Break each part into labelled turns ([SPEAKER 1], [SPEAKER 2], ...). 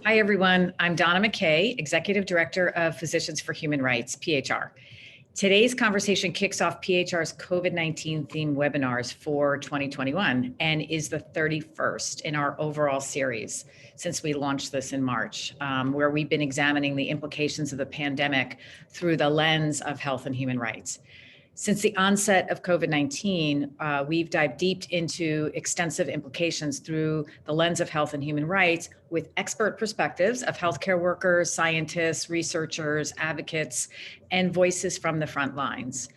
[SPEAKER 1] Hi, everyone. I'm Donna McKay, Executive Director of Physicians for Human Rights, PHR. Today's conversation kicks off PHR's COVID-19 themed webinars for 2021 and is the 31st in our overall series since we launched this in March, where we've been examining the implications of the pandemic through the lens of health and human rights. Since the onset of COVID-19, we've dived deep into extensive implications through the lens of health and human rights with expert perspectives of healthcare workers, scientists, researchers, advocates, and voices from the front lines.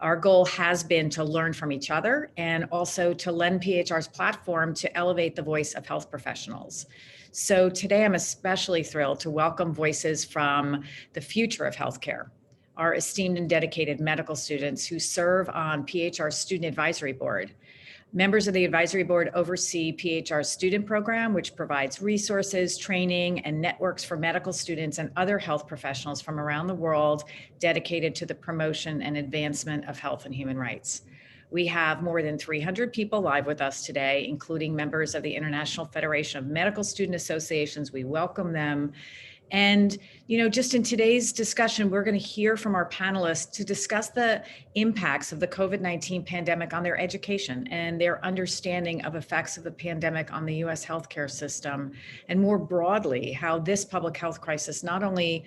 [SPEAKER 1] Our goal has been to learn from each other and also to lend PHR's platform to elevate the voice of health professionals. So today I'm especially thrilled to welcome voices from the future of healthcare, our esteemed and dedicated medical students who serve on PHR's Student Advisory Board. Members of the advisory board oversee PHR's student program, which provides resources, training, and networks for medical students and other health professionals from around the world dedicated to the promotion and advancement of health and human rights. We have more than 300 people live with us today, including members of the International Federation of Medical Student Associations. We welcome them. And, just in today's discussion, we're going to hear from our panelists to discuss the impacts of the COVID-19 pandemic on their education and their understanding of effects of the pandemic on the U.S. healthcare system, and more broadly, how this public health crisis not only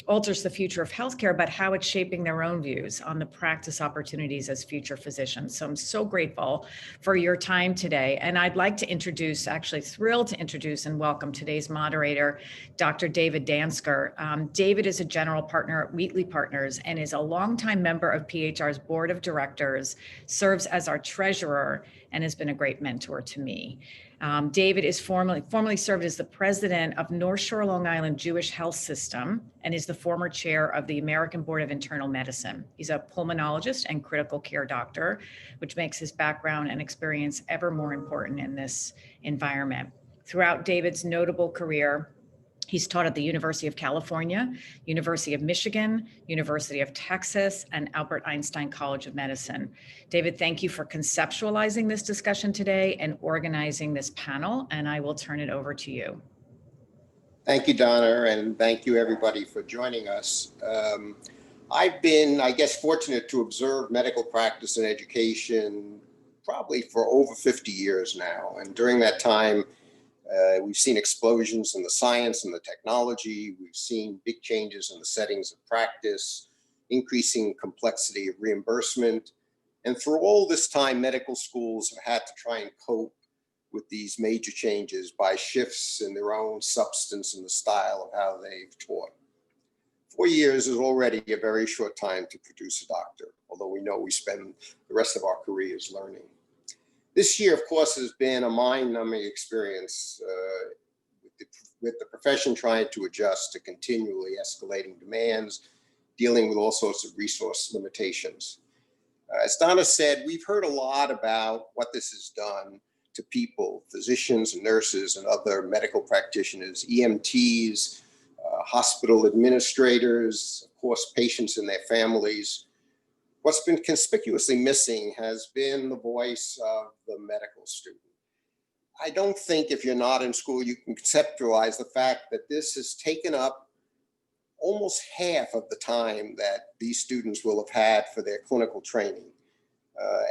[SPEAKER 1] alters the future of healthcare, but how it's shaping their own views on the practice opportunities as future physicians. So I'm so grateful for your time today. And I'd like to introduce, actually thrilled to introduce and welcome today's moderator, Dr. David Dantzker. David is a general partner at Wheatley Partners and is a longtime member of PHR's board of directors, serves as our treasurer, and has been a great mentor to me. David is formerly served as the president of North Shore, Long Island Jewish Health System and is the former chair of the American Board of Internal Medicine. He's a pulmonologist and critical care doctor, which makes his background and experience ever more important in this environment. Throughout David's notable career, he's taught at the University of California, University of Michigan, University of Texas, and Albert Einstein College of Medicine. David, thank you for conceptualizing this discussion today and organizing this panel, and I will turn it over to you.
[SPEAKER 2] Thank you, Donna, and thank you everybody for joining us. I've been, fortunate to observe medical practice and education probably for over 50 years now. And during that time, we've seen explosions in the science and the technology. We've seen big changes in the settings of practice, increasing complexity of reimbursement. And through all this time, medical schools have had to try and cope with these major changes by shifts in their own substance and the style of how they've taught. 4 years is already a very short time to produce a doctor, although we know we spend the rest of our careers learning. This year, of course, has been a mind-numbing experience with the profession trying to adjust to continually escalating demands, dealing with all sorts of resource limitations. As Donna said, we've heard a lot about what this has done to people, physicians and nurses and other medical practitioners, EMTs, hospital administrators, of course, patients and their families. What's been conspicuously missing has been the voice of the medical student. I don't think if you're not in school, you can conceptualize the fact that this has taken up almost half of the time that these students will have had for their clinical training,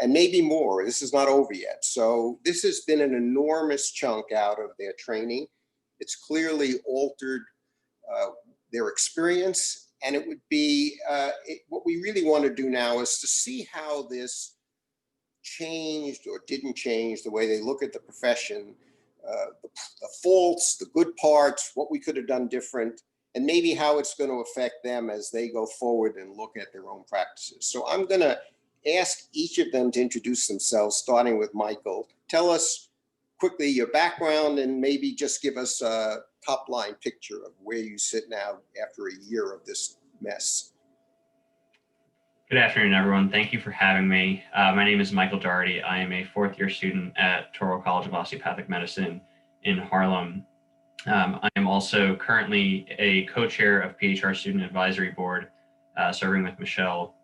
[SPEAKER 2] and maybe more. This is not over yet. So this has been an enormous chunk out of their training. It's clearly altered their experience. And it would be, what we really want to do now is to see how this changed or didn't change the way they look at the profession, the faults, the good parts, what we could have done different, and maybe how it's going to affect them as they go forward and look at their own practices. So I'm going to ask each of them to introduce themselves, starting with Michael. Tell us quickly your background and maybe just give us a top line picture of where you sit now after a year of this mess.
[SPEAKER 3] Good afternoon, everyone. Thank you for having me. My name is Michael Doherty. I am a fourth year student at Touro College of Osteopathic Medicine in Harlem. I am also currently a co-chair of PHR Student Advisory Board, serving with Michelle,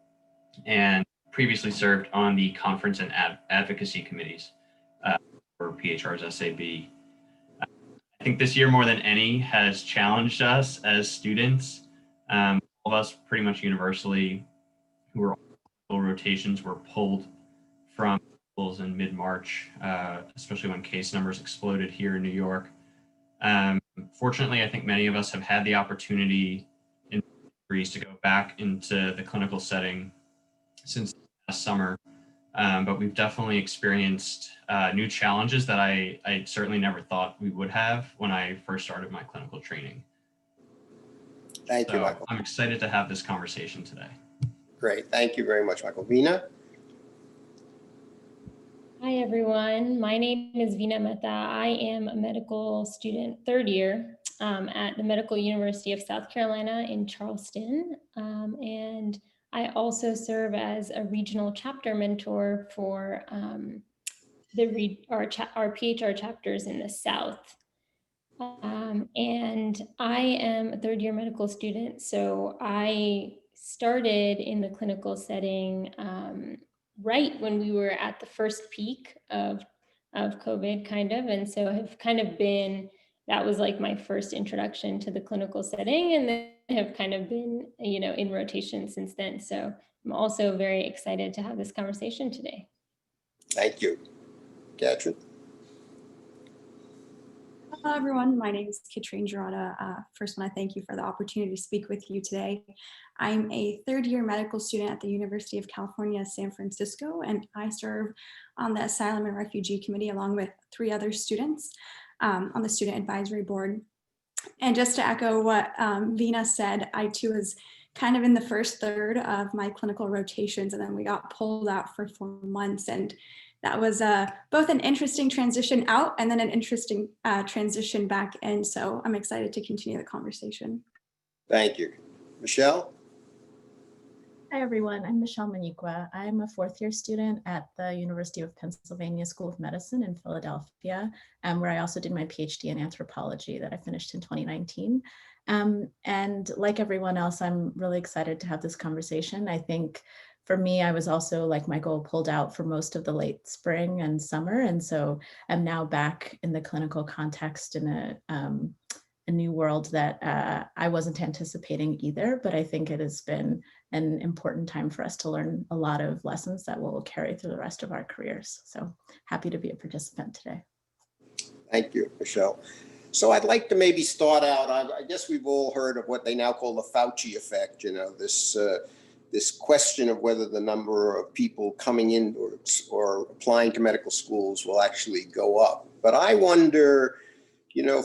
[SPEAKER 3] and previously served on the conference and advocacy committees for PHR's SAB. I think this year more than any has challenged us as students. All of us pretty much universally who were on rotations were pulled from schools in mid-March, especially when case numbers exploded here in New York. Fortunately, I think many of us have had the opportunity in degrees to go back into the clinical setting since last summer. But we've definitely experienced new challenges that I certainly never thought we would have when I first started my clinical training.
[SPEAKER 2] Thank you, Michael.
[SPEAKER 3] I'm excited to have this conversation today.
[SPEAKER 2] Great. Thank you very much, Michael. Veena?
[SPEAKER 4] Hi, everyone. My name is Veena Mehta. I am a medical student, third year at the Medical University of South Carolina in Charleston. And I also serve as a regional chapter mentor for our PHR chapters in the South. And I am a third year medical student. So I started in the clinical setting right when we were at the first peak of COVID kind of. And so have kind of been, that was like my first introduction to the clinical setting, and then have kind of been, in rotation since then. So I'm also very excited to have this conversation today.
[SPEAKER 2] Thank you. Katrin?
[SPEAKER 5] Hello, everyone. My name is Katrine Girada. First, I want to thank you for the opportunity to speak with you today. I'm a third-year medical student at the University of California, San Francisco, and I serve on the Asylum and Refugee Committee along with 3 other students on the Student Advisory Board. And just to echo what Veena said, I too was kind of in the first third of my clinical rotations, and then we got pulled out for 4 months. And that was both an interesting transition out and then an interesting transition back in. So I'm excited to continue the conversation.
[SPEAKER 2] Thank you. Michelle?
[SPEAKER 6] Hi, everyone. I'm Michelle Maniqua. I'm a 4th year student at the University of Pennsylvania School of Medicine in Philadelphia, where I also did my PhD in anthropology that I finished in 2019. And like everyone else, I'm really excited to have this conversation. I think for me, I was also, like Michael, pulled out for most of the late spring and summer. And so I'm now back in the clinical context in a new world that I wasn't anticipating either, but I think it has been an important time for us to learn a lot of lessons that will carry through the rest of our careers. So happy to be a participant today.
[SPEAKER 2] Thank you, Michelle. So I'd like to maybe start out, I guess we've all heard of what they now call the Fauci effect, this question of whether the number of people coming in or applying to medical schools will actually go up. But I wonder,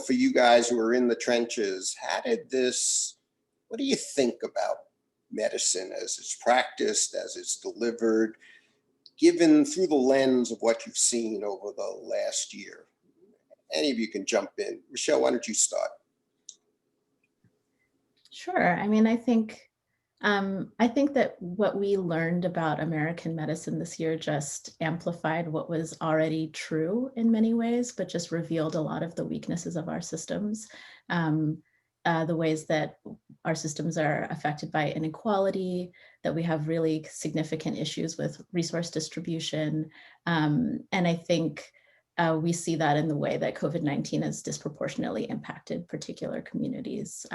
[SPEAKER 2] for you guys who are in the trenches, what do you think about medicine as it's practiced, as it's delivered, given through the lens of what you've seen over the last year? Any of you can jump in. Michelle, why don't you start?
[SPEAKER 6] Sure. I mean, I think that what we learned about American medicine this year just amplified what was already true in many ways, but just revealed a lot of the weaknesses of our systems, the ways that our systems are affected by inequality, that we have really significant issues with resource distribution. And I think we see that in the way that COVID-19 has disproportionately impacted particular communities,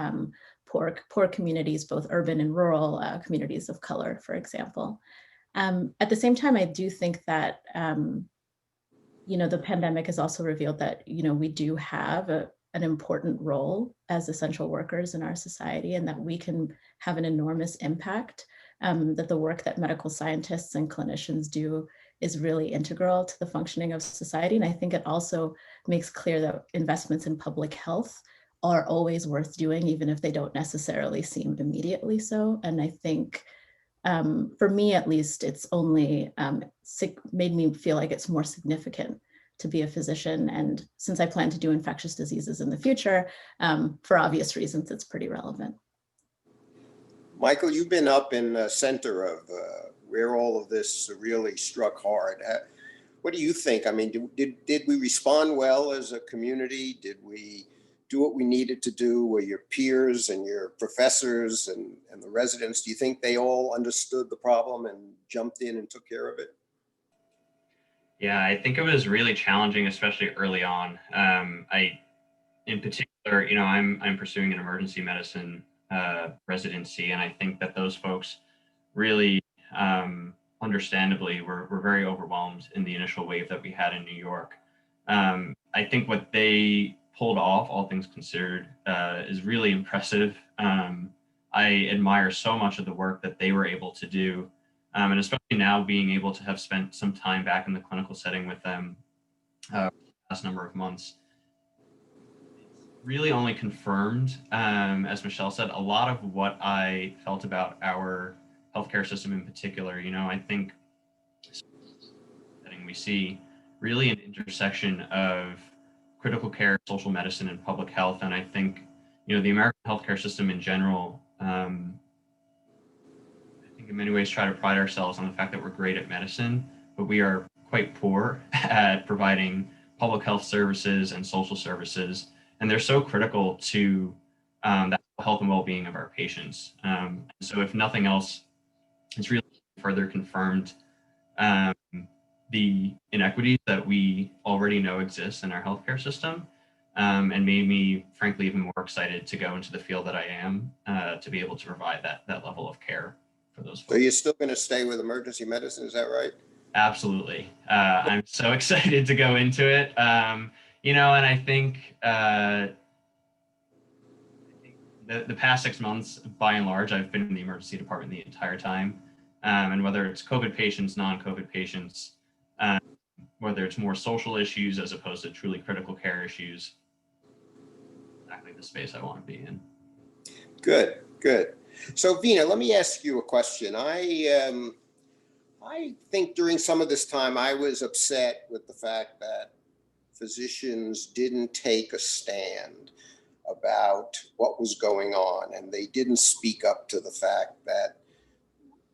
[SPEAKER 6] poor communities, both urban and rural, communities of color, for example. At the same time, I do think that, the pandemic has also revealed that, we do have an important role as essential workers in our society, and that we can have an enormous impact, that the work that medical scientists and clinicians do is really integral to the functioning of society. And I think it also makes clear that investments in public health are always worth doing, even if they don't necessarily seem immediately so. And I think for me, at least, it's only made me feel like it's more significant to be a physician. And since I plan to do infectious diseases in the future, for obvious reasons, it's pretty relevant.
[SPEAKER 2] Michael, you've been up in the center of where all of this really struck hard. What do you think? I mean, did we respond well as a community? Did we do what we needed to do? Were your peers and your professors and the residents, do you think they all understood the problem and jumped in and took care of it?
[SPEAKER 3] Yeah, I think it was really challenging, especially early on. in particular, I'm pursuing an emergency medicine residency, and I think that those folks really, understandably, were very overwhelmed in the initial wave that we had in New York. I think what they pulled off, all things considered, is really impressive. I admire so much of the work that they were able to do. And especially now being able to have spent some time back in the clinical setting with them the last number of months, really only confirmed, as Michelle said, a lot of what I felt about our healthcare system in particular. I think we see really an intersection of critical care, social medicine, and public health. And I think, the American healthcare system in general, I think in many ways try to pride ourselves on the fact that we're great at medicine, but we are quite poor at providing public health services and social services. And they're so critical to the health and well-being of our patients. So if nothing else, it's really further confirmed the inequities that we already know exist in our healthcare system, and made me, frankly, even more excited to go into the field that I am, to be able to provide that level of care for those folks.
[SPEAKER 2] So you're still going to stay with emergency medicine, is that right?
[SPEAKER 3] Absolutely. I'm so excited to go into it. And I think the past 6 months, by and large, I've been in the emergency department the entire time. And whether it's COVID patients, non-COVID patients, whether it's more social issues as opposed to truly critical care issues, exactly the space I want to be in.
[SPEAKER 2] Good. So Vina, let me ask you a question. I think during some of this time, I was upset with the fact that physicians didn't take a stand about what was going on, and they didn't speak up to the fact that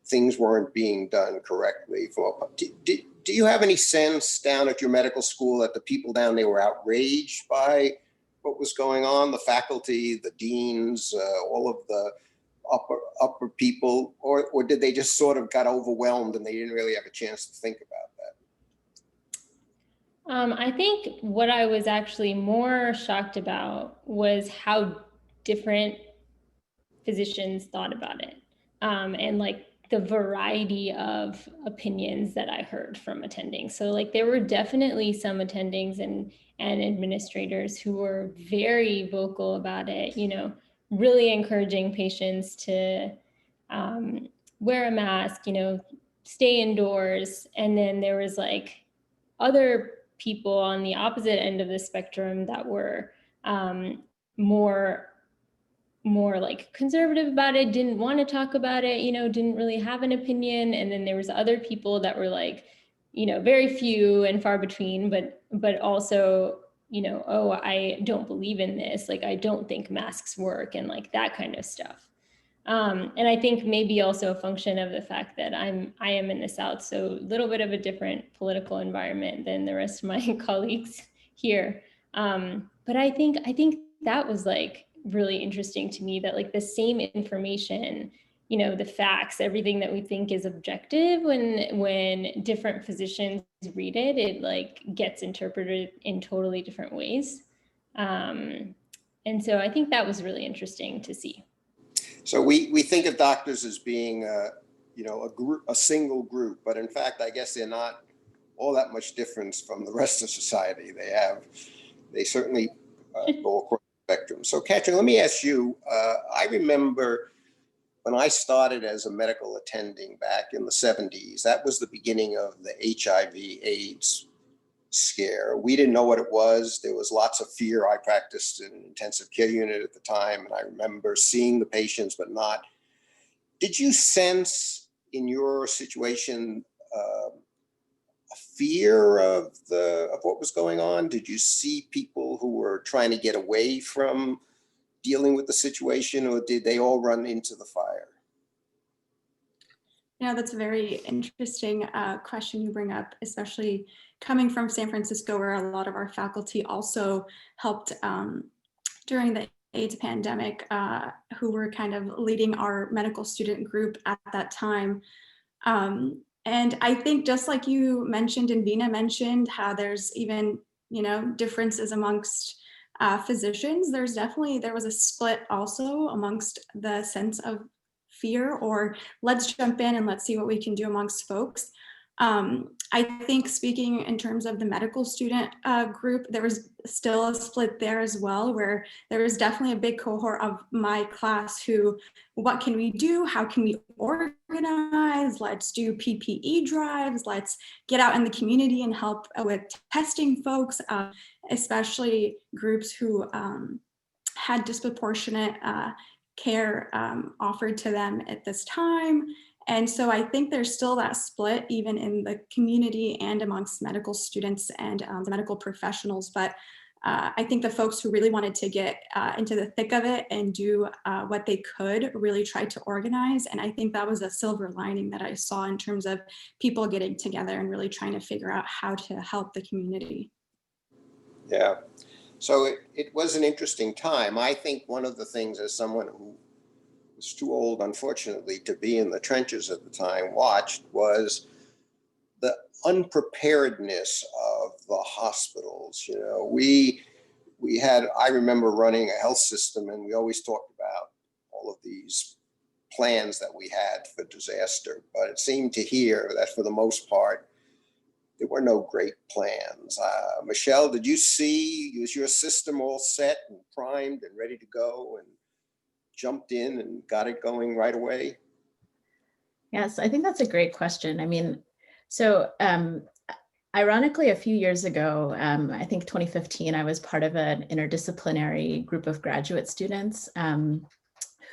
[SPEAKER 2] things weren't being done correctly. Do you have any sense down at your medical school that the people down there were outraged by what was going on, the faculty, the deans, all of the upper people, or did they just sort of got overwhelmed and they didn't really have a chance to think about that?
[SPEAKER 4] I think what I was actually more shocked about was how different physicians thought about it, and like the variety of opinions that I heard from attending. So like there were definitely some attendings and administrators who were very vocal about it, really encouraging patients to wear a mask, stay indoors. And then there was like other people on the opposite end of the spectrum that were more like conservative about it, didn't want to talk about it, didn't really have an opinion. And then there was other people that were like, very few and far between, but also, oh, I don't believe in this. Like, I don't think masks work, and like that kind of stuff. And I think maybe also a function of the fact that I am in the South, so a little bit of a different political environment than the rest of my colleagues here. But I think that was like really interesting to me, that like the same information, the facts, everything that we think is objective, when different physicians read it, it like gets interpreted in totally different ways. And so I think that was really interesting to see.
[SPEAKER 2] So we think of doctors as being a single group, but in fact, I guess they're not all that much different from the rest of society. They certainly go across the spectrum. So Katrin, let me ask you, I remember when I started as a medical attending back in the 70s, that was the beginning of the HIV/AIDS scare. We didn't know what it was. There was lots of fear. I practiced in an intensive care unit at the time, and I remember seeing the patients, but not. Did you sense in your situation a fear of what was going on? Did you see people who were trying to get away from dealing with the situation, or did they all run into the fire?
[SPEAKER 5] Yeah, that's a very interesting question you bring up, especially coming from San Francisco, where a lot of our faculty also helped during the AIDS pandemic, who were kind of leading our medical student group at that time. And I think just like you mentioned and Vina mentioned, how there's even, differences amongst physicians, there was a split also amongst the sense of fear, or let's jump in and let's see what we can do amongst folks. I think speaking in terms of the medical student group, there was still a split there as well, where there was definitely a big cohort of my class who, what can we do? How can we organize? Let's do PPE drives. Let's get out in the community and help with testing folks, especially groups who had disproportionate care offered to them at this time. And so I think there's still that split even in the community and amongst medical students and the medical professionals. But I think the folks who really wanted to get into the thick of it and do what they could really tried to organize. And I think that was a silver lining that I saw in terms of people getting together and really trying to figure out how to help the community.
[SPEAKER 2] Yeah. So it was an interesting time. I think one of the things, as someone who was too old, unfortunately, to be in the trenches at the time, watched, was the unpreparedness of the hospitals. You know, we had, I remember running a health system, and we always talked about all of these plans that we had for disaster, but it seemed to hear that for the most part, there were no great plans. Michelle, did you see, was your system all set and primed and ready to go and jumped in and got it going right away?
[SPEAKER 6] Yes, I think that's a great question. I mean, so ironically, a few years ago, I think 2015, I was part of an interdisciplinary group of graduate students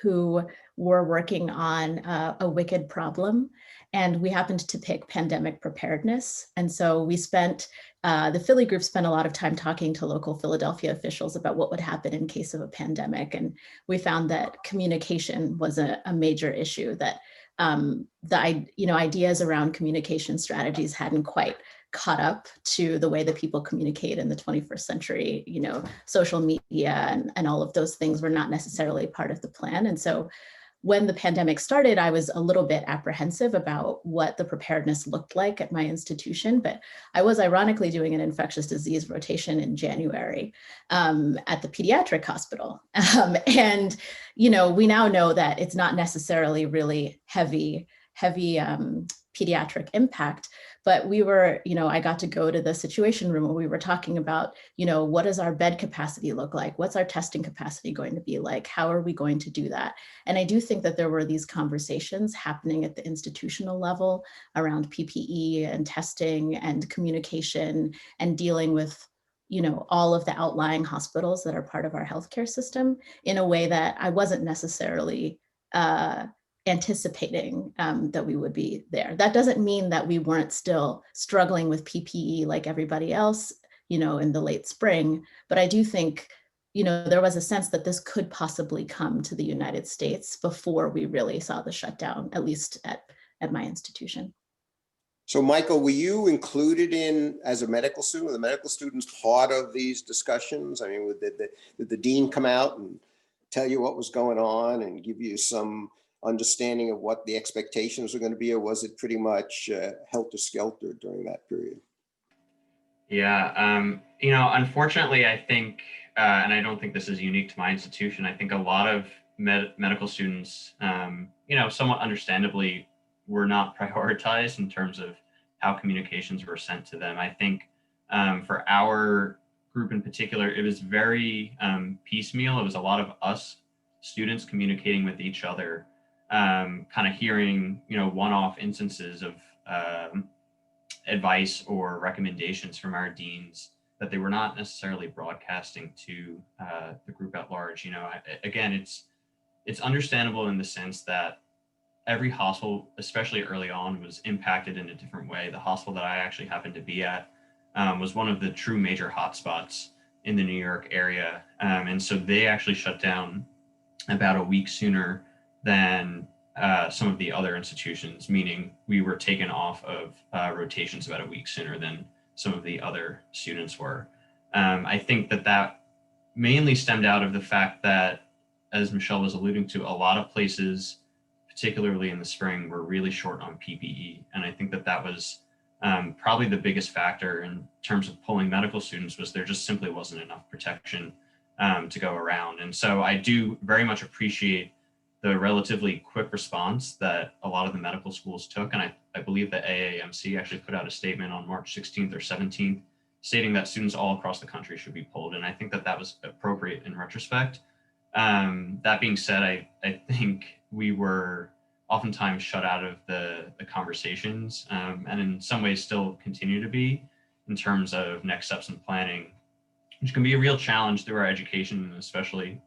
[SPEAKER 6] who were working on a wicked problem. And we happened to pick pandemic preparedness. And so we spent, the Philly group spent a lot of time talking to local Philadelphia officials about what would happen in case of a pandemic. And we found that communication was a major issue, that ideas around communication strategies hadn't quite caught up to the way that people communicate in the 21st century. Social media and all of those things were not necessarily part of the plan. And so when the pandemic started, I was a little bit apprehensive about what the preparedness looked like at my institution, but I was ironically doing an infectious disease rotation in January at the pediatric hospital. And, we now know that it's not necessarily really heavy pediatric impact, but we were, I got to go to the situation room where we were talking about, what does our bed capacity look like? What's our testing capacity going to be like? How are we going to do that? And I do think that there were these conversations happening at the institutional level around PPE and testing and communication and dealing with, all of the outlying hospitals that are part of our healthcare system in a way that I wasn't necessarily anticipating that we would be there. That doesn't mean that we weren't still struggling with PPE like everybody else, in the late spring. But I do think, there was a sense that this could possibly come to the United States before we really saw the shutdown, at least at my institution.
[SPEAKER 2] So Michael, were you included in, as a medical student, were the medical students part of these discussions? I mean, did the dean come out and tell you what was going on and give you some understanding of what the expectations were going to be, or was it pretty much helter-skelter during that period?
[SPEAKER 3] Yeah, unfortunately, I think, and I don't think this is unique to my institution, I think a lot of medical students, somewhat understandably, were not prioritized in terms of how communications were sent to them. I think for our group in particular, it was very piecemeal. It was a lot of us students communicating with each other, kind of hearing, one-off instances of advice or recommendations from our deans that they were not necessarily broadcasting to the group at large. Again, it's understandable in the sense that every hospital, especially early on, was impacted in a different way. The hospital that I actually happened to be at was one of the true major hotspots in the New York area. And so they actually shut down about a week sooner than some of the other institutions, meaning we were taken off of rotations about a week sooner than some of the other students were. I think that mainly stemmed out of the fact that, as Michelle was alluding to, a lot of places, particularly in the spring, were really short on PPE. And I think that was probably the biggest factor in terms of pulling medical students, was there just simply wasn't enough protection to go around. And so I do very much appreciate the relatively quick response that a lot of the medical schools took. And I believe the AAMC actually put out a statement on March 16th or 17th stating that students all across the country should be pulled. And I think that that was appropriate in retrospect. That being said, I think we were oftentimes shut out of the conversations, and in some ways still continue to be, in terms of next steps in planning, which can be a real challenge through our education, especially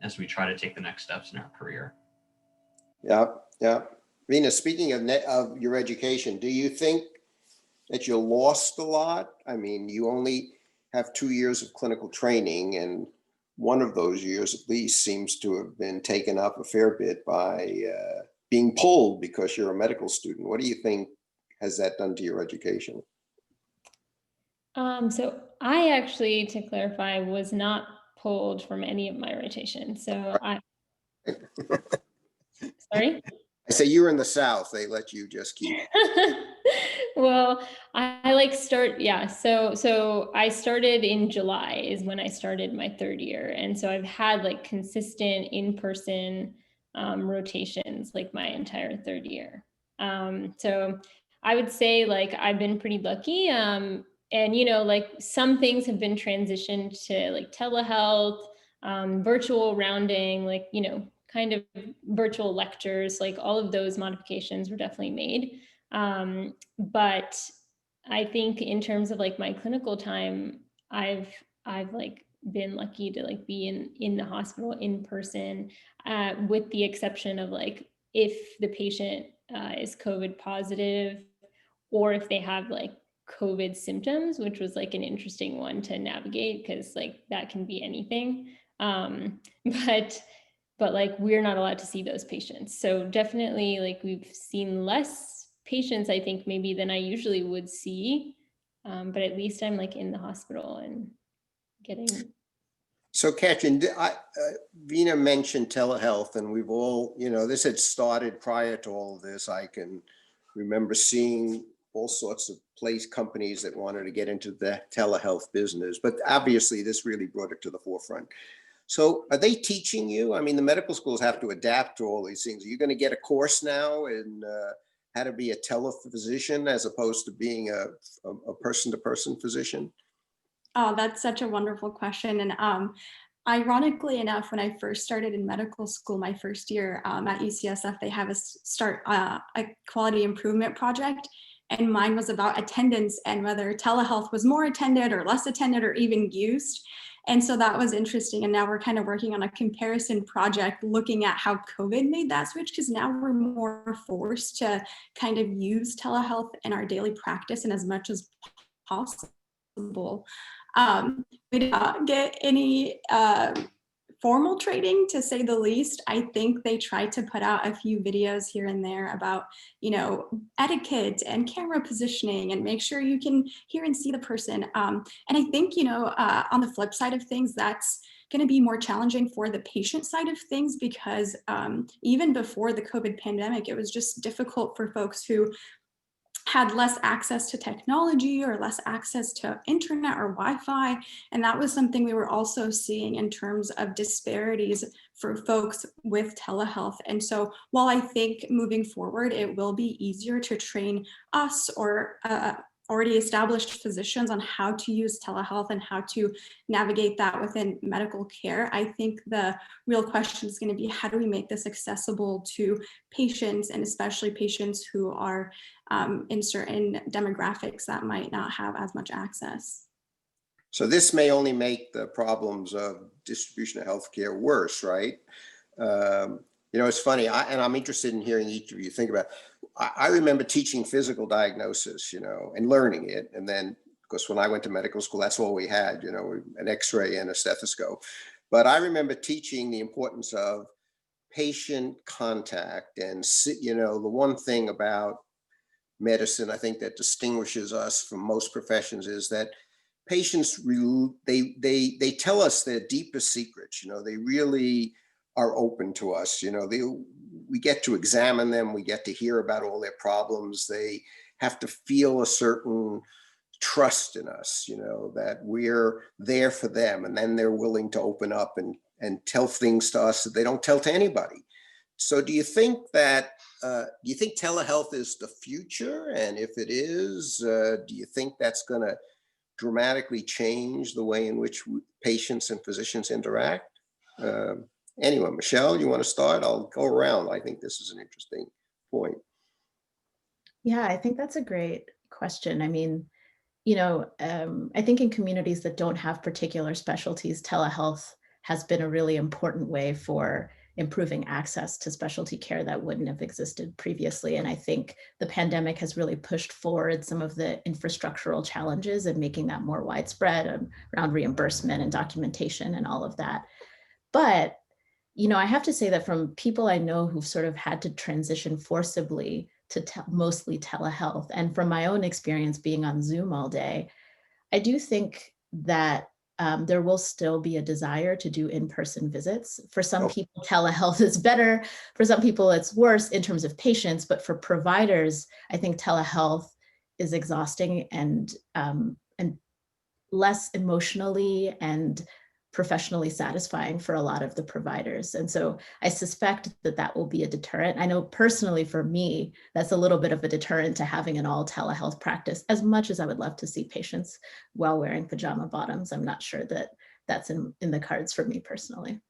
[SPEAKER 3] as we try to take the next steps in our career.
[SPEAKER 2] Yeah, yeah. Rena, speaking of your education, do you think that you lost a lot? I mean, you only have 2 years of clinical training, and one of those years at least seems to have been taken up a fair bit by being pulled because you're a medical student. What do you think has that done to your education?
[SPEAKER 4] So I actually, to clarify, was not pulled from any of my rotations. So sorry?
[SPEAKER 2] I say you're in the South, they let you just keep.
[SPEAKER 4] Well, I like start, yeah. So I started in July is when I started my third year. And so I've had like consistent in-person rotations like my entire third year. So I would say like I've been pretty lucky. And like some things have been transitioned to like telehealth, virtual rounding, like, kind of virtual lectures, like all of those modifications were definitely made. But I think in terms of like my clinical time, I've like been lucky to like be in the hospital in person, with the exception of like if the patient is COVID positive, or if they have like COVID symptoms, which was like an interesting one to navigate because like that can be anything. But like we're not allowed to see those patients. So definitely like we've seen less patients, I think, maybe than I usually would see. But at least I'm like in the hospital and getting.
[SPEAKER 2] So Katrin, Vina mentioned telehealth, and we've all, this had started prior to all of this. I can remember seeing all sorts of companies that wanted to get into the telehealth business, but obviously this really brought it to the forefront. So are they teaching you? I mean, the medical schools have to adapt to all these things. Are you going to get a course now in how to be a telephysician as opposed to being a person-to-person physician?
[SPEAKER 5] Oh, that's such a wonderful question. And ironically enough, when I first started in medical school, my first year at UCSF, they have us start a quality improvement project. And mine was about attendance and whether telehealth was more attended or less attended or even used. And so that was interesting. And now we're kind of working on a comparison project looking at how COVID made that switch, because now we're more forced to kind of use telehealth in our daily practice and as much as possible. We did not get any formal training, to say the least. I think they tried to put out a few videos here and there about, etiquette and camera positioning and make sure you can hear and see the person. And I think, on the flip side of things, that's going to be more challenging for the patient side of things, because even before the COVID pandemic, it was just difficult for folks who had less access to technology or less access to internet or Wi-Fi. And that was something we were also seeing in terms of disparities for folks with telehealth. And so while I think moving forward, it will be easier to train us or already established physicians on how to use telehealth and how to navigate that within medical care, I think the real question is going to be, how do we make this accessible to patients, and especially patients who are in certain demographics that might not have as much access?
[SPEAKER 2] So this may only make the problems of distribution of healthcare worse, right? It's funny, and I'm interested in hearing each of you think about it. I remember teaching physical diagnosis, and learning it. And then, of course, when I went to medical school, that's all we had, an X-ray and a stethoscope. But I remember teaching the importance of patient contact. And, the one thing about medicine, I think, that distinguishes us from most professions is that patients, they tell us their deepest secrets. They really are open to us. We get to examine them. We get to hear about all their problems. They have to feel a certain trust in us, that we're there for them, and then they're willing to open up and tell things to us that they don't tell to anybody. So do you think telehealth is the future? And if it is, do you think that's going to dramatically change the way in which patients and physicians interact? Anyway, Michelle, you want to start? I'll go around. I think this is an interesting point.
[SPEAKER 6] Yeah, I think that's a great question. I mean, I think in communities that don't have particular specialties, telehealth has been a really important way for improving access to specialty care that wouldn't have existed previously. And I think the pandemic has really pushed forward some of the infrastructural challenges and making that more widespread around reimbursement and documentation and all of that. But, I have to say that from people I know who've sort of had to transition forcibly to mostly telehealth, and from my own experience being on Zoom all day, I do think that there will still be a desire to do in-person visits. For some people, telehealth is better. For some people, it's worse in terms of patients. But for providers, I think telehealth is exhausting and less emotionally and professionally satisfying for a lot of the providers. And so I suspect that will be a deterrent. I know personally for me, that's a little bit of a deterrent to having an all telehealth practice. As much as I would love to see patients while wearing pajama bottoms, I'm not sure that that's in the cards for me personally.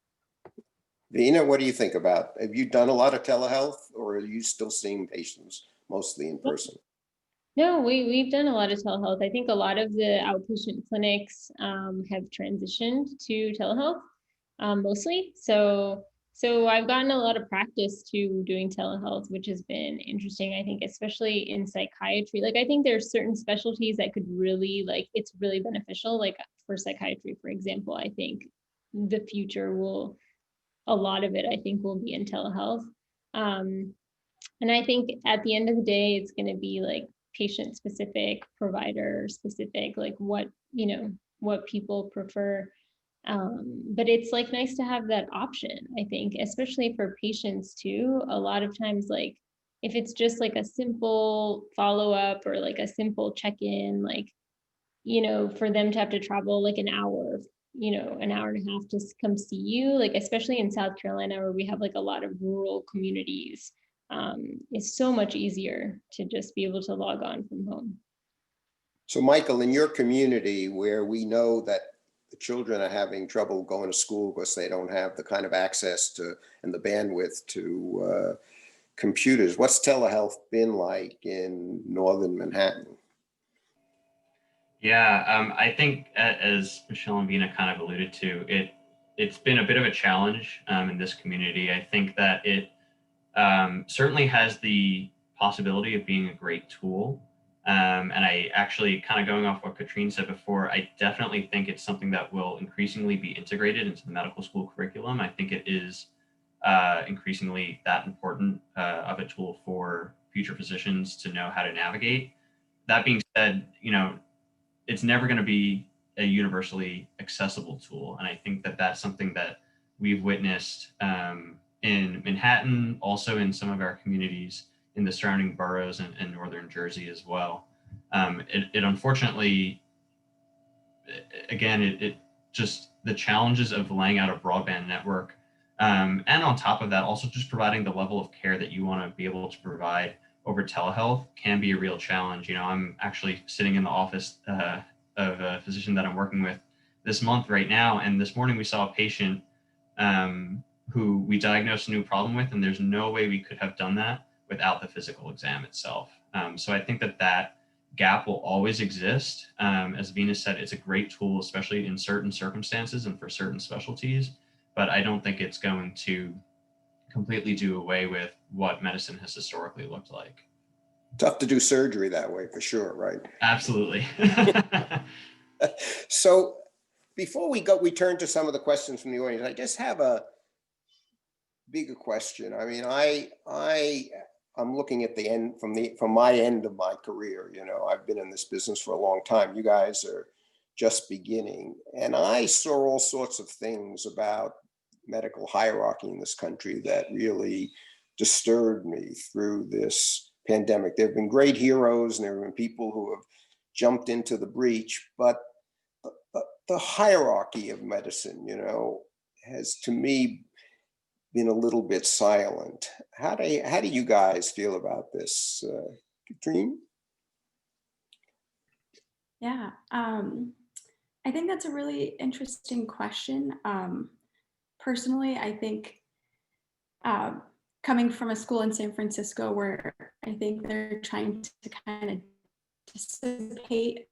[SPEAKER 2] Vina, what do you think about? Have you done a lot of telehealth, or are you still seeing patients mostly in person?
[SPEAKER 4] No, we've done a lot of telehealth. I think a lot of the outpatient clinics have transitioned to telehealth mostly. So I've gotten a lot of practice to doing telehealth, which has been interesting. I think especially in psychiatry, I think there's certain specialties that could really it's really beneficial. Like for psychiatry, for example, I think the future a lot of it I think will be in telehealth. And I think at the end of the day, it's going to be patient specific, provider specific, what people prefer. But it's nice to have that option, I think, especially for patients too. A lot of times, if it's just a simple follow-up or a simple check-in, for them to have to travel an hour, an hour and a half to come see you, especially in South Carolina where we have a lot of rural communities. It's so much easier to just be able to log on from home.
[SPEAKER 2] So Michael, in your community where we know that the children are having trouble going to school because they don't have the kind of access to and the bandwidth to computers, what's telehealth been like in northern Manhattan?
[SPEAKER 3] Yeah, I think as Michelle and Vina kind of alluded to, it's been a bit of a challenge in this community. I think that it certainly has the possibility of being a great tool. And I actually, kind of going off what Katrine said before, I definitely think it's something that will increasingly be integrated into the medical school curriculum. I think it is increasingly that important of a tool for future physicians to know how to navigate. That being said, it's never going to be a universally accessible tool. And I think that that's something that we've witnessed in Manhattan, also in some of our communities in the surrounding boroughs and northern Jersey as well. It unfortunately, again, it just the challenges of laying out a broadband network, and on top of that, also just providing the level of care that you want to be able to provide over telehealth can be a real challenge. I'm actually sitting in the office of a physician that I'm working with this month right now, and this morning we saw a patient who we diagnosed a new problem with, and there's no way we could have done that without the physical exam itself. So I think that gap will always exist. As Vina said, it's a great tool, especially in certain circumstances and for certain specialties, but I don't think it's going to completely do away with what medicine has historically looked like.
[SPEAKER 2] Tough to do surgery that way, for sure, right?
[SPEAKER 3] Absolutely.
[SPEAKER 2] So before we turn to some of the questions from the audience, I just have a bigger question. I mean, I'm looking at the end from my end of my career. I've been in this business for a long time. You guys are just beginning, and I saw all sorts of things about medical hierarchy in this country that really disturbed me through this pandemic. There have been great heroes, and there have been people who have jumped into the breach, but the hierarchy of medicine, has to me been a little bit silent. How do you guys feel about this, Katrine?
[SPEAKER 5] Yeah, I think that's a really interesting question. Personally, I think coming from a school in San Francisco where I think they're trying to kind of dissipate.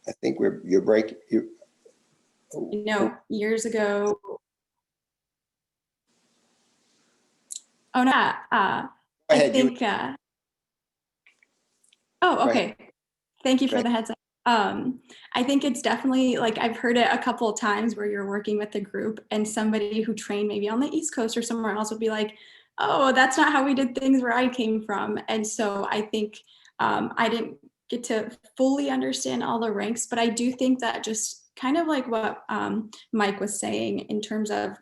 [SPEAKER 2] I think you're breaking.
[SPEAKER 5] Years ago. Oh no, I think. Oh, okay. Thank you for the heads up. I think it's definitely, like, I've heard it a couple of times where you're working with a group and somebody who trained maybe on the East Coast or somewhere else would be like, oh, that's not how we did things where I came from. And so I think I didn't get to fully understand all the ranks, but I do think that just kind of like what Mike was saying in terms of,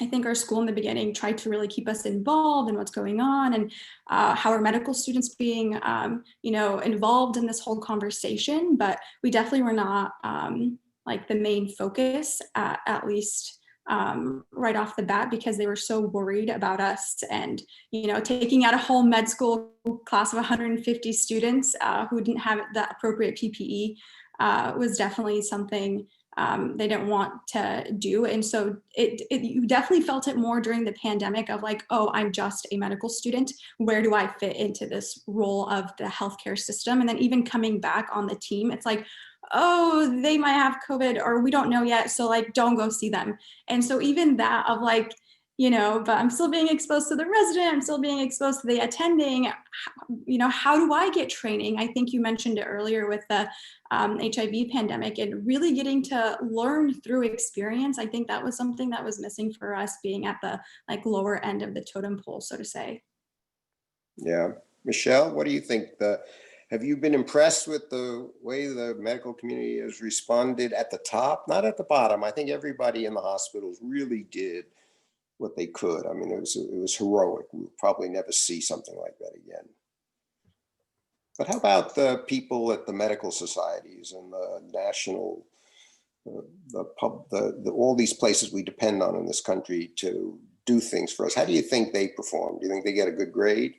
[SPEAKER 5] I think our school in the beginning tried to really keep us involved in what's going on and how are medical students being, involved in this whole conversation. But we definitely were not like the main focus, at least right off the bat, because they were so worried about us and, taking out a whole med school class of 150 students who didn't have the appropriate PPE was definitely something they didn't want to do. And so you definitely felt it more during the pandemic of like, oh, I'm just a medical student. Where do I fit into this role of the healthcare system? And then even coming back on the team, it's like, oh, they might have COVID or we don't know yet. So like, don't go see them. And so even that of like, but I'm still being exposed to the resident, I'm still being exposed to the attending, how do I get training? I think you mentioned it earlier with the HIV pandemic and really getting to learn through experience. I think that was something that was missing for us being at the like lower end of the totem pole, so to say.
[SPEAKER 2] Yeah. Michelle, what do you think? Have you been impressed with the way the medical community has responded at the top, not at the bottom? I think everybody in the hospitals really did what they could. I mean, it was heroic. We'll probably never see something like that again. But how about the people at the medical societies and the national, all these places we depend on in this country to do things for us? How do you think they perform? Do you think they get a good grade?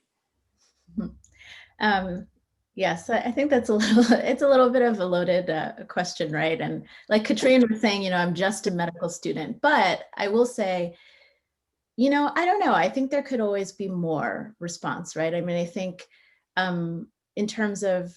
[SPEAKER 6] Yes, I think it's a little bit of a loaded question, right? And like Katrine was saying, I'm just a medical student, but I will say, I don't know. I think there could always be more response, right? I mean, I think in terms of,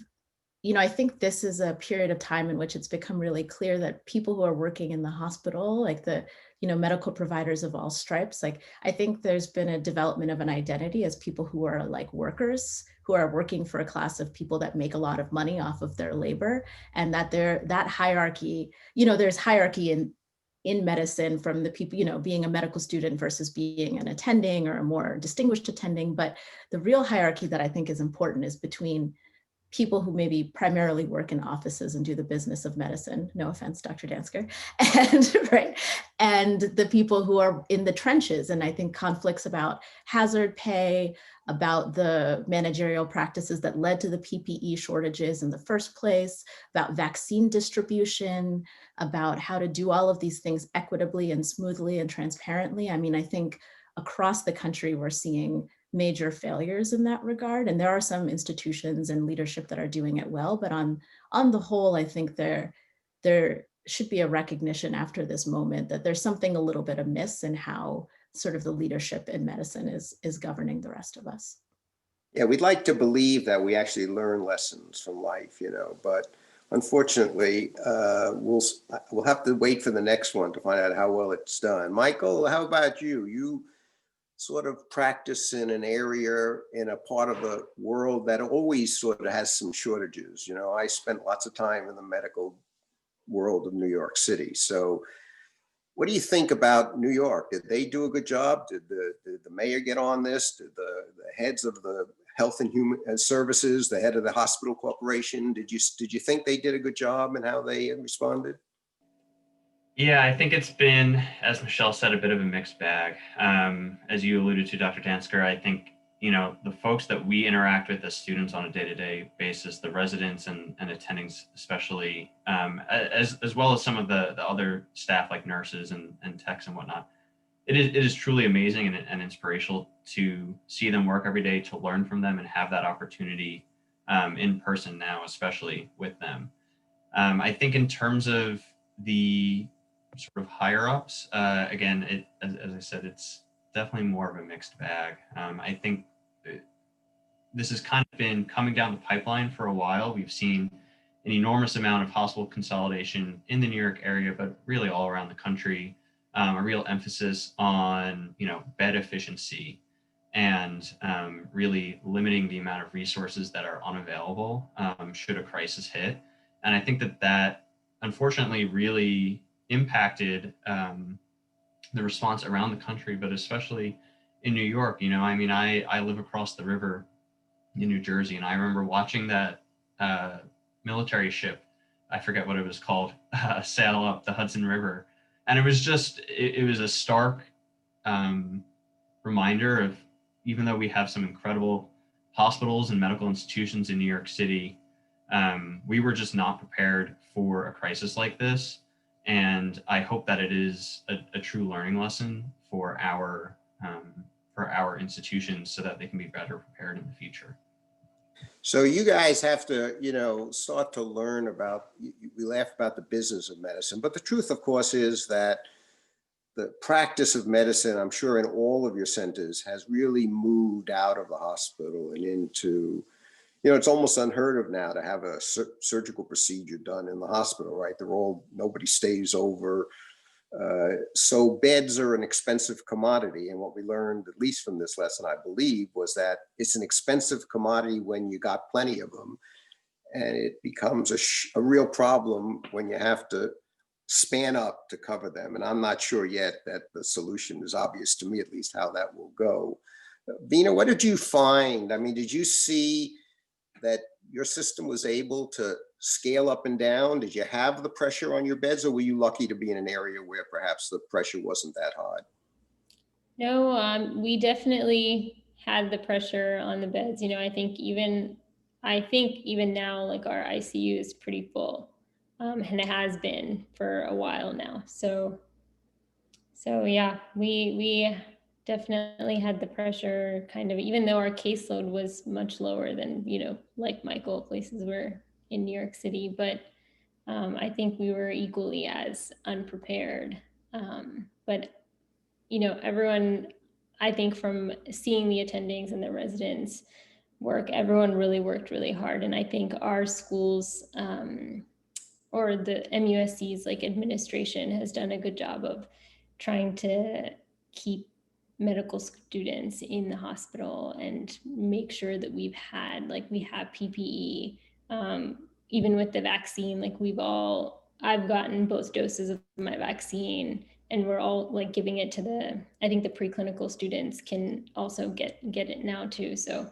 [SPEAKER 6] I think this is a period of time in which it's become really clear that people who are working in the hospital, like the, medical providers of all stripes, like I think there's been a development of an identity as people who are like workers, who are working for a class of people that make a lot of money off of their labor, and that that hierarchy, there's hierarchy in medicine from the people, being a medical student versus being an attending or a more distinguished attending. But the real hierarchy that I think is important is between people who maybe primarily work in offices and do the business of medicine, no offense, Dr. Dantzker, and the people who are in the trenches. And I think conflicts about hazard pay, about the managerial practices that led to the PPE shortages in the first place, about vaccine distribution, about how to do all of these things equitably and smoothly and transparently. I mean, I think across the country, we're seeing major failures in that regard. And there are some institutions and leadership that are doing it well, but on the whole, I think there should be a recognition after this moment that there's something a little bit amiss in how sort of the leadership in medicine is governing the rest of us.
[SPEAKER 2] Yeah, we'd like to believe that we actually learn lessons from life, but unfortunately, we'll have to wait for the next one to find out how well it's done. Michael, how about you? You sort of practice in an area, in a part of the world that always sort of has some shortages. I spent lots of time in the medical world of New York City. So what do you think about New York? Did they do a good job? Did the mayor get on this? Did the heads of the Health and Human Services, the head of the hospital corporation, did you think they did a good job in how they responded?
[SPEAKER 3] Yeah, I think it's been, as Michelle said, a bit of a mixed bag. As you alluded to, Dr. Dantzker, I think, the folks that we interact with as students on a day-to-day basis, the residents and attendings especially, as well as some of the other staff like nurses and techs and whatnot, it is truly amazing and inspirational to see them work every day, to learn from them and have that opportunity in person now, especially with them. I think in terms of the sort of higher ups, again, as I said, it's definitely more of a mixed bag. I think this has kind of been coming down the pipeline for a while. We've seen an enormous amount of hospital consolidation in the New York area, but really all around the country. A real emphasis on bed efficiency and really limiting the amount of resources that are unavailable should a crisis hit. And I think that unfortunately really impacted the response around the country, but especially in New York. I live across the river in New Jersey, and I remember watching that military ship, I forget what it was called, sail up the Hudson River. And it was it was a stark reminder of, even though we have some incredible hospitals and medical institutions in New York City, we were just not prepared for a crisis like this. And I hope that it is a true learning lesson for our institutions so that they can be better prepared in the future.
[SPEAKER 2] So you guys have to, start to learn about, we laugh about the business of medicine, but the truth, of course, is that the practice of medicine, I'm sure in all of your centers, has really moved out of the hospital and into, it's almost unheard of now to have a surgical procedure done in the hospital, right? Nobody stays over. So beds are an expensive commodity. And what we learned, at least from this lesson, I believe, was that it's an expensive commodity when you got plenty of them. And it becomes a real problem when you have to span up to cover them. And I'm not sure yet that the solution is obvious, to me at least, how that will go. Vina, what did you find? I mean, did you see that your system was able to scale up and down? Did you have the pressure on your beds, or were you lucky to be in an area where perhaps the pressure wasn't that hard?
[SPEAKER 4] No, we definitely had the pressure on the beds. I think even now, like, our ICU is pretty full, and it has been for a while now. So yeah, we definitely had the pressure, kind of, even though our caseload was much lower than, like Michael, places were in New York City, but I think we were equally as unprepared. But everyone, I think, from seeing the attendings and the residents work, everyone really worked really hard. And I think our schools, or the MUSC's administration, has done a good job of trying to keep medical students in the hospital and make sure that we have PPE. Even with the vaccine, I've gotten both doses of my vaccine, and we're all giving it to I think the preclinical students can also get it now too. So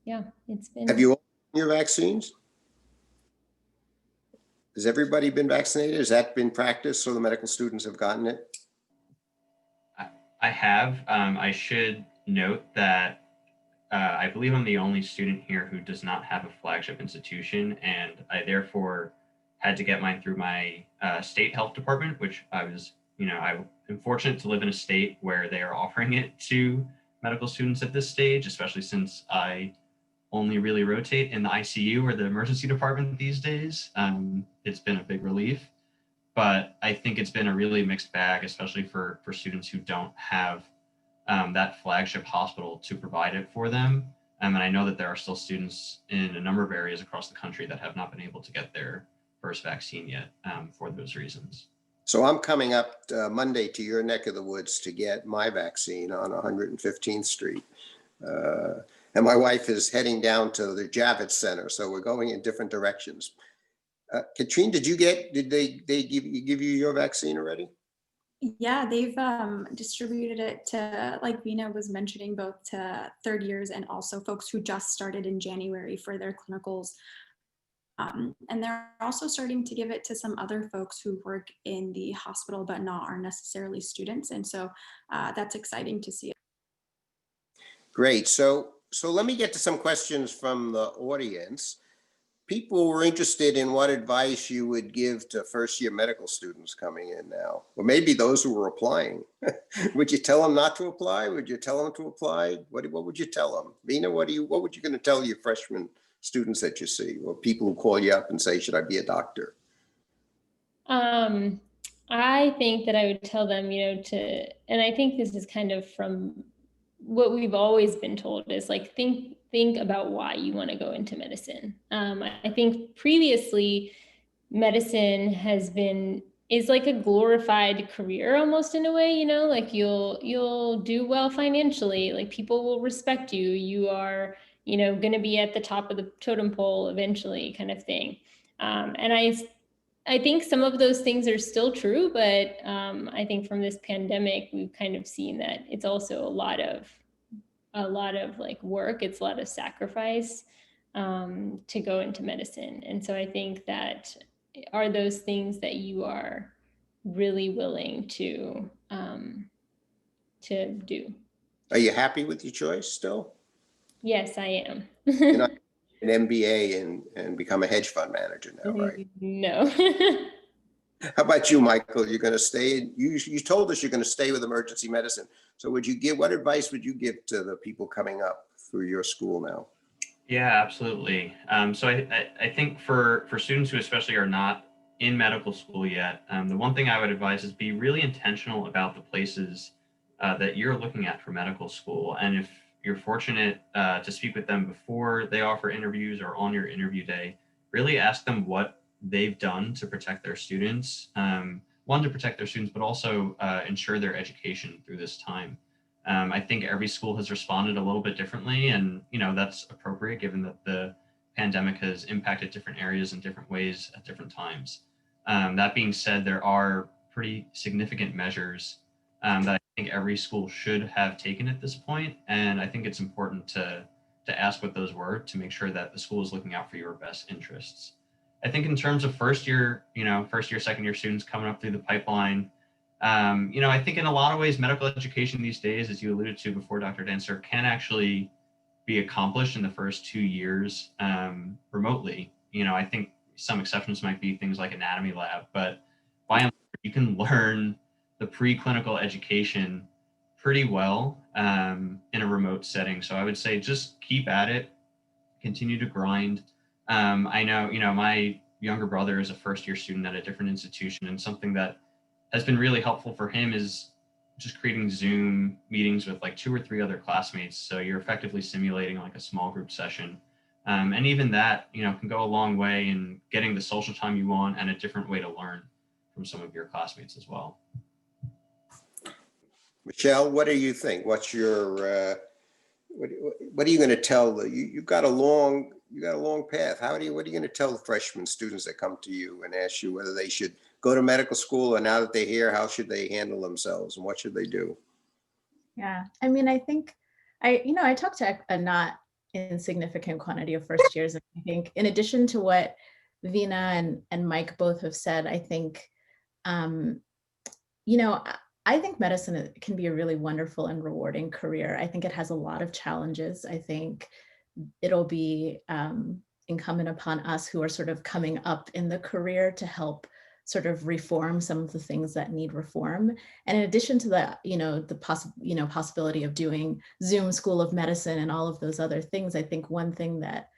[SPEAKER 4] yeah, it's been.
[SPEAKER 2] Have you all gotten your vaccines? Has everybody been vaccinated? Has that been practiced so the medical students have gotten it?
[SPEAKER 3] I have. I should note that I believe I'm the only student here who does not have a flagship institution, and I therefore had to get mine through my state health department, which I'm fortunate to live in a state where they are offering it to medical students at this stage, especially since I only really rotate in the ICU or the emergency department these days. It's been a big relief, but I think it's been a really mixed bag, especially for students who don't have that flagship hospital to provide it for them. And I know that there are still students in a number of areas across the country that have not been able to get their first vaccine yet for those reasons.
[SPEAKER 2] So I'm coming up Monday to your neck of the woods to get my vaccine on 115th Street. And my wife is heading down to the Javits Center. So we're going in different directions. Katrine, did they give you your vaccine already?
[SPEAKER 5] Yeah, they've distributed it to, like Vina was mentioning, both to third years and also folks who just started in January for their clinicals. And they're also starting to give it to some other folks who work in the hospital but aren't necessarily students. And so that's exciting to see.
[SPEAKER 2] Great. So let me get to some questions from the audience. People were interested in what advice you would give to first-year medical students coming in now, or maybe those who were applying. Would you tell them not to apply? Would you tell them to apply? What would you tell them? Vina, what would you going to tell your freshman students that you see, or people who call you up and say, should I be a doctor?
[SPEAKER 4] I think that I would tell them, and I think this is kind of from what we've always been told, is like, think about why you want to go into medicine. I think previously medicine is like a glorified career almost, in a way, like you'll do well financially, like people will respect you. You are, going to be at the top of the totem pole eventually, kind of thing. And I think some of those things are still true, but I think from this pandemic, we've kind of seen that it's also a lot of like work. It's a lot of sacrifice to go into medicine. And so I think that are those things that you are really willing to do.
[SPEAKER 2] Are you happy with your choice still?
[SPEAKER 4] Yes, I am.
[SPEAKER 2] You're not an MBA and become a hedge fund manager now, right?
[SPEAKER 4] No.
[SPEAKER 2] How about you, Michael? You're going to stay. You told us you're going to stay with emergency medicine. So what advice would you give to the people coming up through your school now?
[SPEAKER 3] Yeah, absolutely. So I think for students who especially are not in medical school yet, the one thing I would advise is be really intentional about the places that you're looking at for medical school. And if you're fortunate to speak with them before they offer interviews or on your interview day, really ask them what they've done to protect their students. One, to protect their students, but also ensure their education through this time. I think every school has responded a little bit differently, and that's appropriate given that the pandemic has impacted different areas in different ways at different times. That being said, there are pretty significant measures that I think every school should have taken at this point, and I think it's important to ask what those were to make sure that the school is looking out for your best interests. I think in terms of first year, second year students coming up through the pipeline, I think in a lot of ways, medical education these days, as you alluded to before, Dr. Dantzker, can actually be accomplished in the first 2 years remotely. I think some exceptions might be things like anatomy lab, but by and large, you can learn the preclinical education pretty well in a remote setting. So I would say just keep at it, continue to grind. I know, my younger brother is a first year student at a different institution, and something that has been really helpful for him is just creating Zoom meetings with like 2 or 3 other classmates. So you're effectively simulating like a small group session. And even that, can go a long way in getting the social time you want and a different way to learn from some of your classmates as well.
[SPEAKER 2] Michelle, what do you think? What's your, what are you going to tell you've got a long path. What are you going to tell the freshman students that come to you and ask you whether they should go to medical school, and now that they're here, how should they handle themselves and what should they do?
[SPEAKER 6] Yeah, I mean, I think I talked to a not insignificant quantity of first years. And I think in addition to what Vina and Mike both have said, I think, I think medicine can be a really wonderful and rewarding career. I think it has a lot of challenges. I think it'll be incumbent upon us who are sort of coming up in the career to help sort of reform some of the things that need reform. And in addition to that, the possibility of doing Zoom School of Medicine and all of those other things, I think one thing that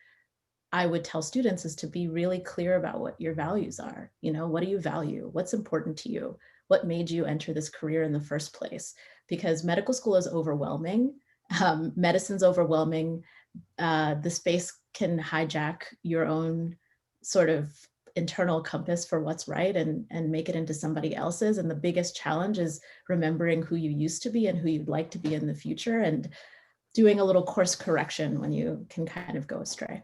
[SPEAKER 6] I would tell students is to be really clear about what your values are. What do you value? What's important to you? What made you enter this career in the first place? Because medical school is overwhelming. Medicine's overwhelming. The space can hijack your own sort of internal compass for what's right and make it into somebody else's. And the biggest challenge is remembering who you used to be and who you'd like to be in the future, and doing a little course correction when you can kind of go astray.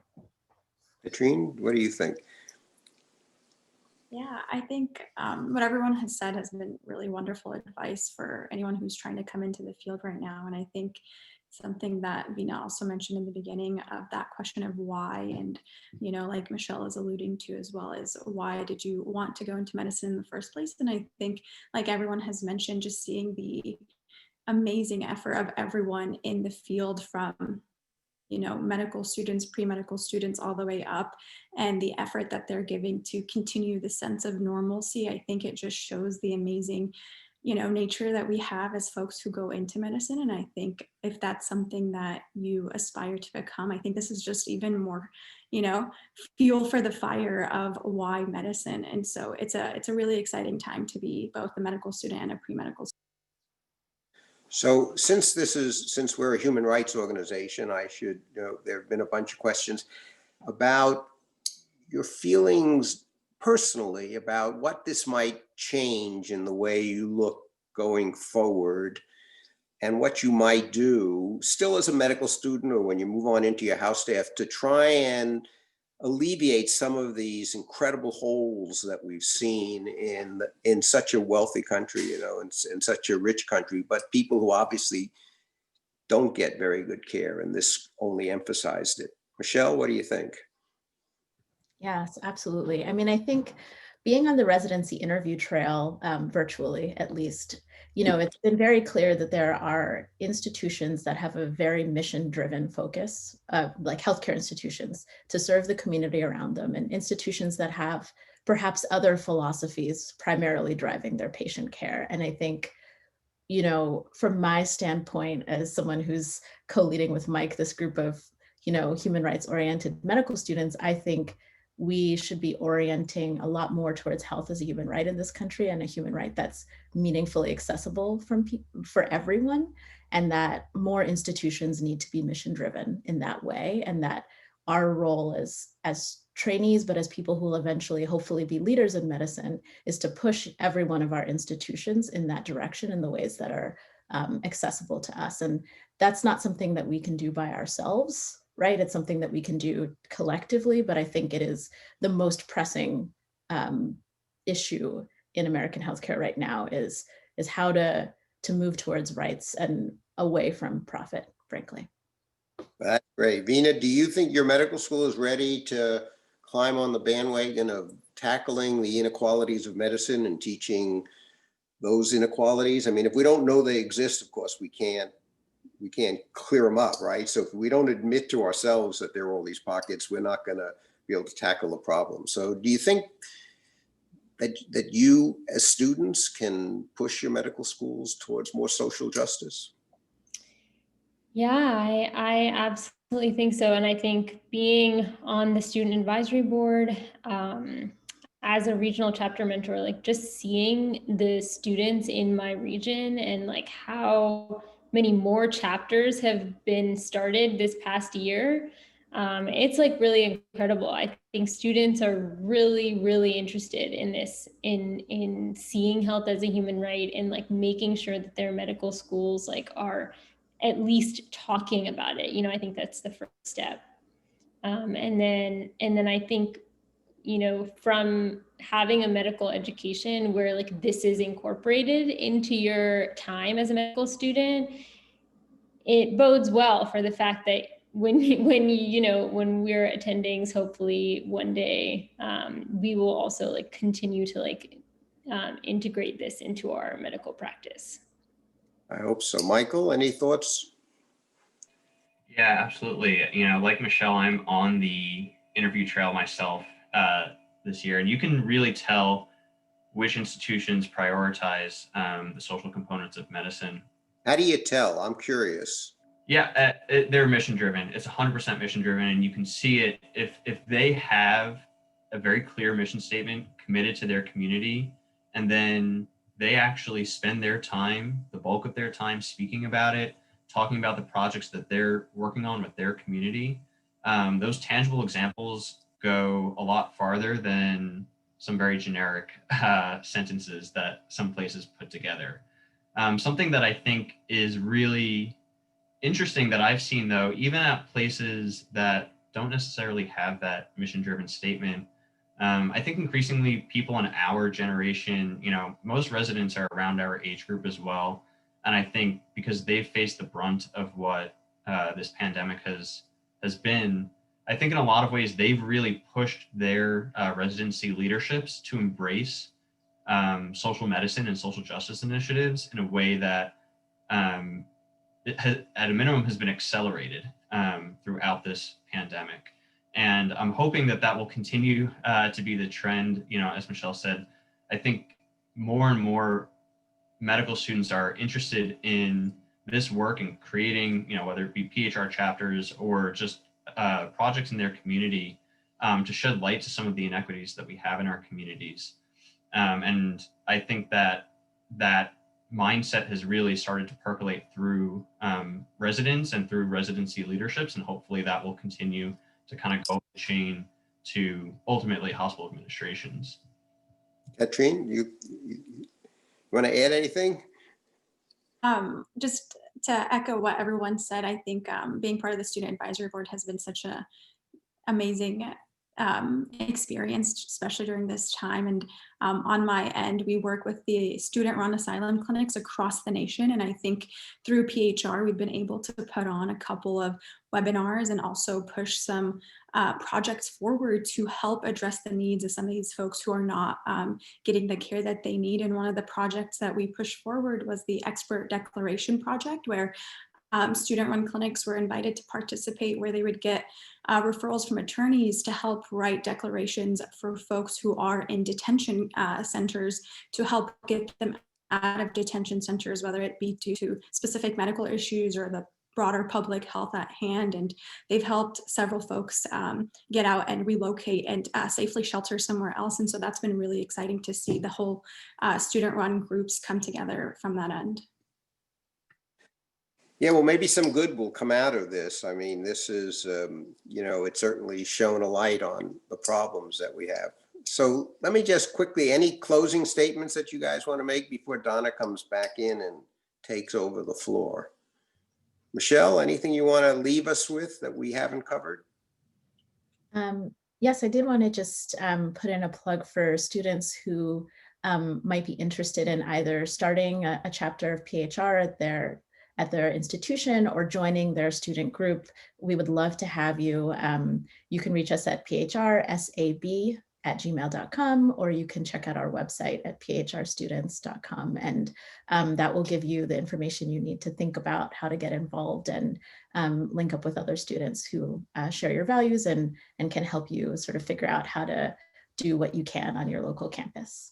[SPEAKER 2] Katrine, what do you think?
[SPEAKER 5] Yeah, I think what everyone has said has been really wonderful advice for anyone who's trying to come into the field right now. And I think something that Vina also mentioned in the beginning of that question of why, and, like Michelle is alluding to as well, is why did you want to go into medicine in the first place? And I think, like everyone has mentioned, just seeing the amazing effort of everyone in the field, from medical students, pre-medical students, all the way up, and the effort that they're giving to continue the sense of normalcy. I think it just shows the amazing nature that we have as folks who go into medicine. And I think if that's something that you aspire to become, I think this is just even more fuel for the fire of why medicine. And so it's a really exciting time to be both a medical student and a pre-medical student.
[SPEAKER 2] So since we're a human rights organization, there have been a bunch of questions about your feelings personally about what this might change in the way you look going forward, and what you might do still as a medical student or when you move on into your house staff to try and alleviate some of these incredible holes that we've seen in such a wealthy country, in such a rich country, but people who obviously don't get very good care, and this only emphasized it. Michelle, what do you think?
[SPEAKER 6] Yes, absolutely. I mean, I think being on the residency interview trail, virtually at least, it's been very clear that there are institutions that have a very mission-driven focus, like healthcare institutions, to serve the community around them, and institutions that have perhaps other philosophies primarily driving their patient care. And I think, from my standpoint, as someone who's co-leading with Mike this group of, human rights-oriented medical students, I think we should be orienting a lot more towards health as a human right in this country, and a human right that's meaningfully accessible for everyone, and that more institutions need to be mission driven in that way, and that our role as trainees, but as people who will eventually hopefully be leaders in medicine, is to push every one of our institutions in that direction in the ways that are accessible to us. And that's not something that we can do by ourselves, right? It's something that we can do collectively, but I think it is the most pressing issue in American healthcare right now is how to move towards rights and away from profit, frankly.
[SPEAKER 2] That's great. Veena, do you think your medical school is ready to climb on the bandwagon of tackling the inequalities of medicine and teaching those inequalities? I mean, if we don't know they exist, of course, we can't clear them up, right? So if we don't admit to ourselves that there are all these pockets, we're not going to be able to tackle the problem. So do you think that you as students can push your medical schools towards more social justice?
[SPEAKER 4] Yeah, I absolutely think so. And I think being on the student advisory board, as a regional chapter mentor, like just seeing the students in my region and like how many more chapters have been started this past year, it's like really incredible. I think students are really, really interested in this, in seeing health as a human right, and like making sure that their medical schools like are at least talking about it. I think that's the first step. And then I think, from having a medical education where like this is incorporated into your time as a medical student, it bodes well for the fact that when we're attendings, hopefully one day, we will also like continue to like integrate this into our medical practice.
[SPEAKER 2] I hope so. Michael, any thoughts?
[SPEAKER 3] Yeah, absolutely. Like Michelle, I'm on the interview trail myself this year, and you can really tell which institutions prioritize the social components of medicine.
[SPEAKER 2] How do you tell? I'm curious.
[SPEAKER 3] Yeah, they're mission driven. It's 100% mission driven, and you can see it if they have a very clear mission statement committed to their community, and then they actually spend their time, the bulk of their time, speaking about it, talking about the projects that they're working on with their community. Those tangible examples go a lot farther than some very generic sentences that some places put together. Something that I think is really interesting that I've seen, though, even at places that don't necessarily have that mission-driven statement, I think increasingly people in our generation, most residents are around our age group as well. And I think because they've faced the brunt of what this pandemic has been, I think in a lot of ways, they've really pushed their residency leaderships to embrace social medicine and social justice initiatives in a way that at a minimum has been accelerated throughout this pandemic. And I'm hoping that that will continue to be the trend. You know, as Michelle said, I think more and more medical students are interested in this work and creating, you know, whether it be PHR chapters or just projects in their community to shed light to some of the inequities that we have in our communities. And I think that that mindset has really started to percolate through residents and through residency leaderships, and hopefully that will continue to kind of go the chain to ultimately hospital administrations.
[SPEAKER 2] Katrine, you want to add anything?
[SPEAKER 5] Just to echo what everyone said, I think being part of the Student Advisory Board has been such an amazing experience, especially during this time. And on my end, we work with the student-run asylum clinics across the nation. And I think through PHR, we've been able to put on a couple of webinars and also push some projects forward to help address the needs of some of these folks who are not getting the care that they need. And one of the projects that we pushed forward was the Expert Declaration Project, where student-run clinics were invited to participate, where they would get referrals from attorneys to help write declarations for folks who are in detention centers to help get them out of detention centers, whether it be due to specific medical issues or the broader public health at hand. And they've helped several folks get out and relocate and safely shelter somewhere else. And so that's been really exciting to see the whole student-run groups come together from that end.
[SPEAKER 2] Yeah, well, maybe some good will come out of this. I mean, this is, you know, it's certainly shown a light on the problems that we have. So let me just quickly, any closing statements that you guys want to make before Donna comes back in and takes over the floor? Michelle, anything you want to leave us with that we haven't covered?
[SPEAKER 6] Yes, I did want to just put in a plug for students who might be interested in either starting a chapter of PHR at their institution or joining their student group. We would love to have you. You can reach us at phrsab@gmail.com, or you can check out our website at phrstudents.com. And that will give you the information you need to think about how to get involved and link up with other students who share your values and can help you sort of figure out how to do what you can on your local campus.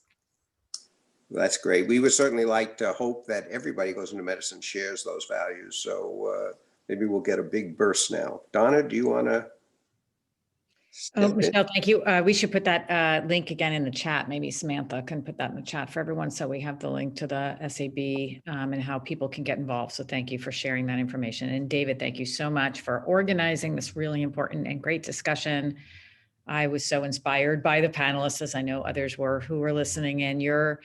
[SPEAKER 2] That's great. We would certainly like to hope that everybody goes into medicine shares those values. So maybe we'll get a big burst now. Donna, do you want to?
[SPEAKER 1] Oh, Michelle, thank you. We should put that link again in the chat. Maybe Samantha can put that in the chat for everyone. So we have the link to the SAB and how people can get involved. So thank you for sharing that information. And David, thank you so much for organizing this really important and great discussion. I was so inspired by the panelists, as I know others were who were listening in. Your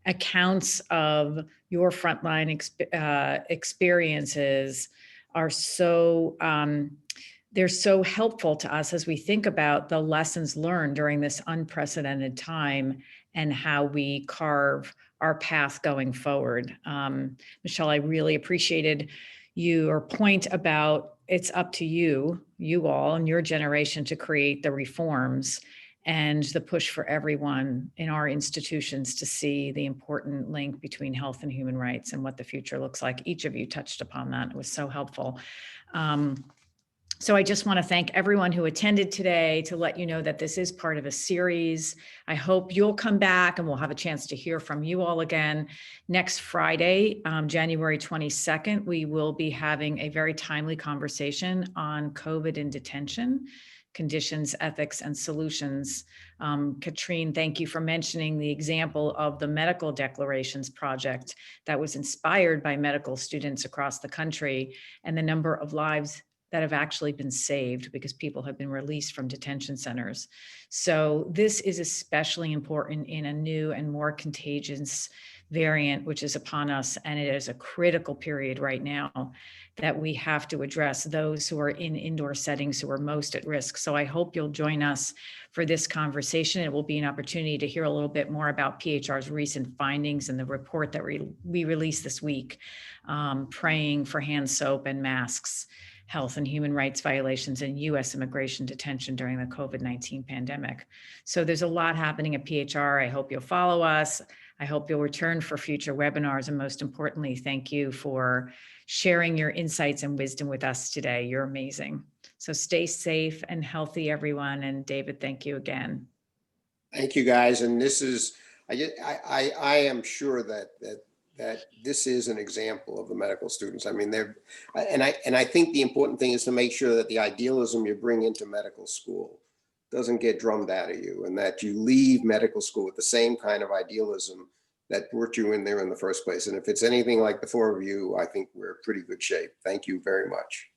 [SPEAKER 1] accounts of your frontline experiences are so, they're so helpful to us as we think about the lessons learned during this unprecedented time and how we carve our path going forward. Michelle, I really appreciated your point about it's up to you all and your generation to create the reforms and the push for everyone in our institutions to see the important link between health and human rights and what the future looks like. Each of you touched upon that. It was so helpful. So I just want to thank everyone who attended today, to let you know that this is part of a series. I hope you'll come back and we'll have a chance to hear from you all again. Next Friday, January 22nd, we will be having a very timely conversation on COVID in detention, conditions, ethics, and solutions. Katrine, thank you for mentioning the example of the Medical Declarations Project that was inspired by medical students across the country, and the number of lives that have actually been saved because people have been released from detention centers. So this is especially important in a new and more contagious variant, which is upon us. And it is a critical period right now that we have to address those who are in indoor settings who are most at risk. So I hope you'll join us for this conversation. It will be an opportunity to hear a little bit more about PHR's recent findings and the report that we released this week, praying for hand soap and masks, health and human rights violations in U.S. immigration detention during the COVID-19 pandemic. So there's a lot happening at PHR. I hope you'll follow us. I hope you'll return for future webinars. And most importantly, thank you for sharing your insights and wisdom with us today. You're amazing. So stay safe and healthy, everyone. And David, thank you again.
[SPEAKER 2] Thank you, guys. And this is, I am sure that this is an example of the medical students. I mean, and I think the important thing is to make sure that the idealism you bring into medical school doesn't get drummed out of you, and that you leave medical school with the same kind of idealism that brought you in there in the first place. And if it's anything like the four of you, I think we're in pretty good shape. Thank you very much.